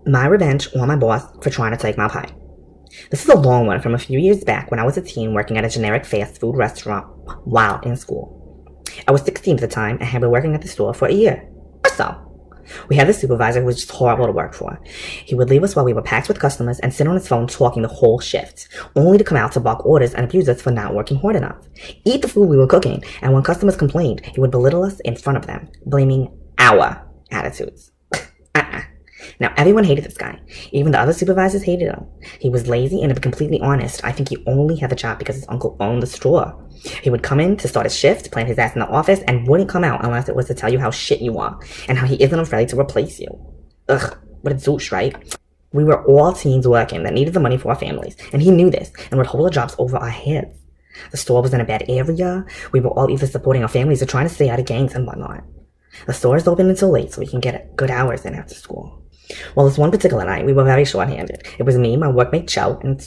My revenge on my boss for trying to take my pie. This is a long one from a few years back when I was a teen working at a generic fast food restaurant while in school. I was 16 at the time and had been working at the store for a year or so. We had a supervisor who was just horrible to work for. He would leave us while we were packed with customers and sit on his phone talking the whole shift, only to come out to balk orders and abuse us for not working hard enough. Eat the food we were cooking, and when customers complained, he would belittle us in front of them, blaming our attitudes. Now, everyone hated this guy. Even the other supervisors hated him. He was lazy, and to be completely honest, I think he only had the job because his uncle owned the store. He would come in to start his shift, plant his ass in the office, and wouldn't come out unless it was to tell you how shit you are, and how he isn't afraid to replace you. Ugh, what a douche, right? We were all teens working that needed the money for our families, and he knew this, and would hold our jobs over our heads. The store was in a bad area. We were all either supporting our families or trying to stay out of gangs and whatnot. The store is open until late, so we can get good hours in after school. Well, this one particular night, we were very short-handed. It was me, my workmate Joe, and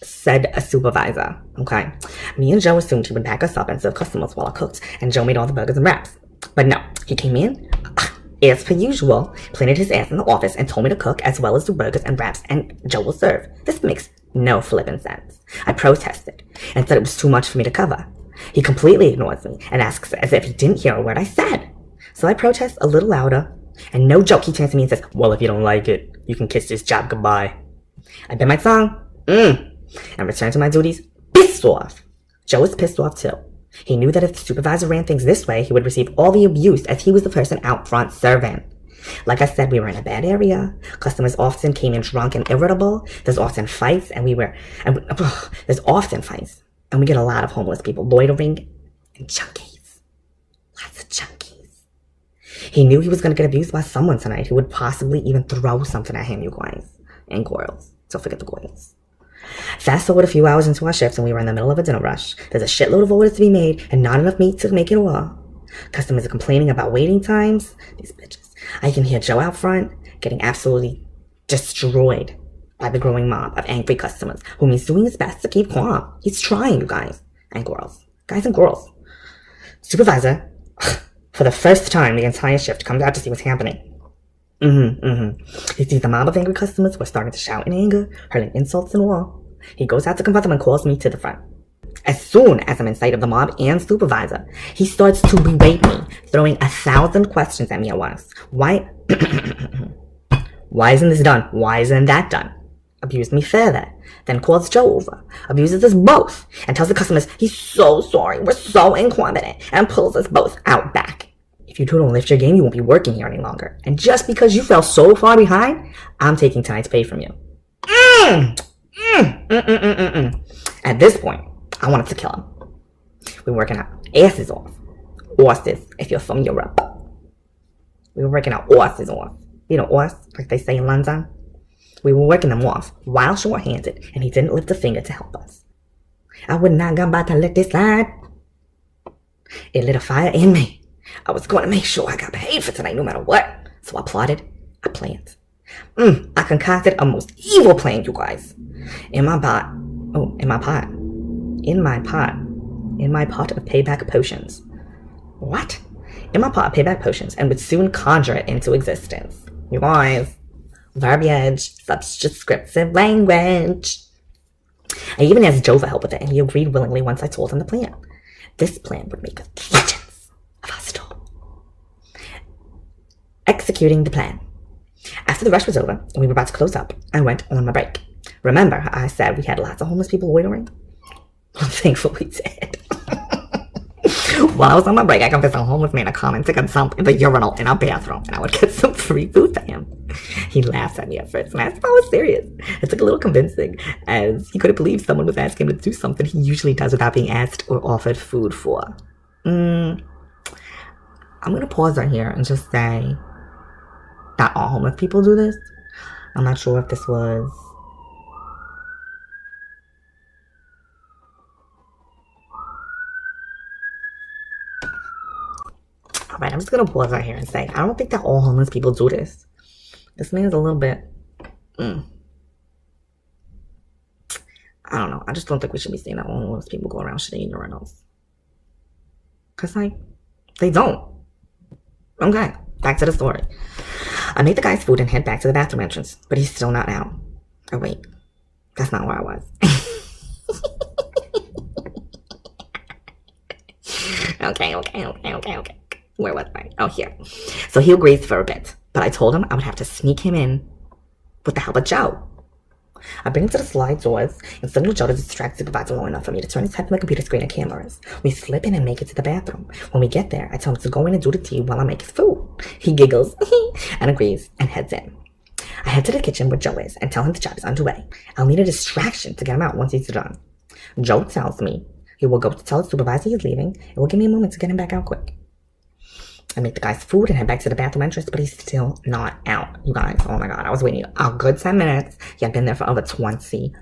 said a supervisor. Okay, me and Joe assumed he would pack us up and serve customers while I cooked, and Joe made all the burgers and wraps. But no, he came in, as per usual, planted his ass in the office and told me to cook as well as do burgers and wraps, and Joe will serve. This makes no flippin' sense. I protested and said it was too much for me to cover. He completely ignores me and asks as if he didn't hear a word I said. So I protest a little louder. And no joke, he turns to me and says, well, if you don't like it, you can kiss this job goodbye. I bit my tongue, and returned to my duties, pissed off. Joe was pissed off too. He knew that if the supervisor ran things this way, he would receive all the abuse as he was the person out front serving. Like I said, we were in a bad area. Customers often came in drunk and irritable. There's often fights, and we get a lot of homeless people loitering and junkies. Lots of junkies. He knew he was going to get abused by someone tonight who would possibly even throw something at him, you guys. And girls. Don't forget the girls. Fast forward a few hours into our shifts and we were in the middle of a dinner rush. There's a shitload of orders to be made and not enough meat to make it all. Customers are complaining about waiting times. These bitches. I can hear Joe out front getting absolutely destroyed by the growing mob of angry customers whom he's doing his best to keep calm. He's trying, you guys. And girls. Guys and girls. Supervisor, for the first time the entire shift, comes out to see what's happening. He sees the mob of angry customers who are starting to shout in anger, hurling insults and all. He goes out to confront them and calls me to the front. As soon as I'm in sight of the mob and supervisor, he starts to berate me, throwing 1,000 questions at me at once. Why isn't this done? Why isn't that done? Abused me further, then calls Joe over, abuses us both, and tells the customers he's so sorry, we're so incompetent, and pulls us both out back. If you two don't lift your game, you won't be working here any longer. And just because you fell so far behind, I'm taking tonight's pay from you. At this point, I wanted to kill him. We were working our asses off. Asses, if you're from Europe. We were working our asses off. You know, ass, like they say in London. We were working them off while short-handed, and he didn't lift a finger to help us. I would not go about to let this slide. It lit a fire in me. I was going to make sure I got paid for tonight no matter what. So I plotted, I planned. I concocted a most evil plan, you guys. In my pot of payback potions. What? In my pot of payback potions, and would soon conjure it into existence. You guys. Verbiage, subscriptive language. I even asked Joe for help with it, and he agreed willingly once I told him the plan. This plan would make legends of our store. Executing the plan. After the rush was over, and we were about to close up, I went on my break. Remember, I said we had lots of homeless people loitering? I'm thankful we did. While I was on my break, I convinced a homeless man to come and take a dump in the urinal in our bathroom, and I would get some free food for him. He laughed at me at first, and asked if I was serious. It took a little convincing, as he couldn't believe someone was asking him to do something he usually does without being asked or offered food for. I'm going to pause right here and just say, not all homeless people do this. I'm not sure if this was... Alright, I'm just going to pause right here and say, I don't think that all homeless people do this. This man is a little bit... I don't know. I just don't think we should be seeing that all homeless people go around shitting in urinals. Because, like, they don't. Okay, back to the story. I made the guy's food and head back to the bathroom entrance, but he's still not out. Oh wait, that's not where I was. Okay. Where was I? Oh, here. So he agrees for a bit, but I told him I would have to sneak him in with the help of Joe. I bring him to the slide doors and signal Joe to distract supervisor long enough for me to turn his head from the computer screen and cameras. We slip in and make it to the bathroom. When we get there, I tell him to go in and do the tea while I make his food. He giggles and agrees and heads in. I head to the kitchen where Joe is and tell him the job is underway. I'll need a distraction to get him out once he's done. Joe tells me he will go to tell the supervisor he's leaving. It will give me a moment to get him back out quick. I make the guy's food and head back to the bathroom entrance, but he's still not out. You guys, oh my god, I was waiting a good 10 minutes. He had been there for over 20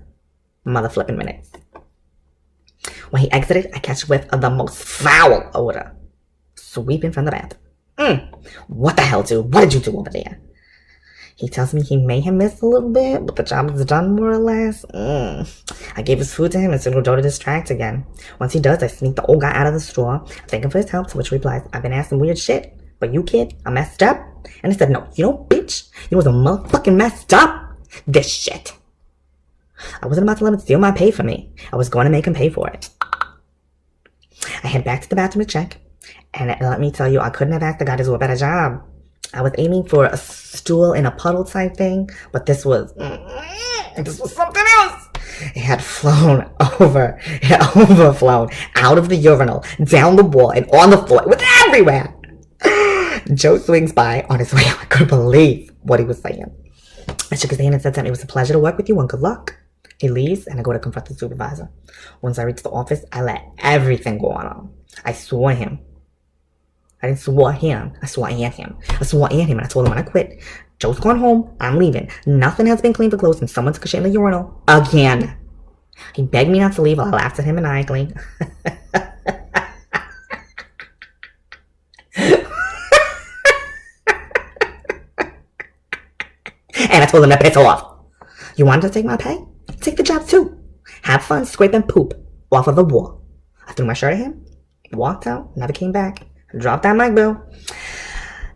mother flipping minutes. When he exited, I catch a whiff of the most foul odor sweeping from the bathroom. What the hell, dude? What did you do over there? He tells me he may have missed a little bit, but the job is done more or less. I gave his food to him and signaled Joe to distract again. Once he does, I sneak the old guy out of the store. I thank him for his help, to which he replies, I've been asking weird shit, but you, kid, I messed up. And I said, no, you know, bitch, you was a motherfucking messed up. This shit. I wasn't about to let him steal my pay from me. I was going to make him pay for it. I head back to the bathroom to check, and let me tell you, I couldn't have asked the guy to do a better job. I was aiming for a stool in a puddle type thing, but this was something else. It had flown over, it had overflown out of the urinal, down the wall, and on the floor. It was everywhere. Joe swings by on his way out. I couldn't believe what he was saying. I shook his hand and said to him, it was a pleasure to work with you and good luck. He leaves, and I go to confront the supervisor. Once I reach the office, I let everything go on. I swore him. I didn't swore him. I swore at him. And I told him when I quit, Joe's gone home. I'm leaving. Nothing has been cleaned for clothes, and someone took a shit in the urinal again. He begged me not to leave. I laughed at him maniacally. And I told him to piss off. You wanted to take my pay? Take the job too. Have fun scraping poop off of the wall. I threw my shirt at him, walked out, never came back. Dropped that mic bill.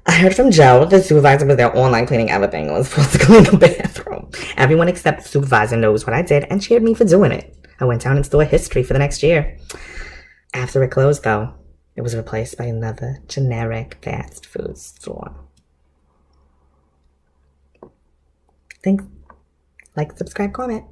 I heard from Joe, the supervisor was there online cleaning everything. I was supposed to clean the bathroom. Everyone except the supervisor knows what I did and cheered me for doing it. I went down in store history for the next year. After it closed, though, it was replaced by another generic fast food store. Thanks. Like, subscribe, comment.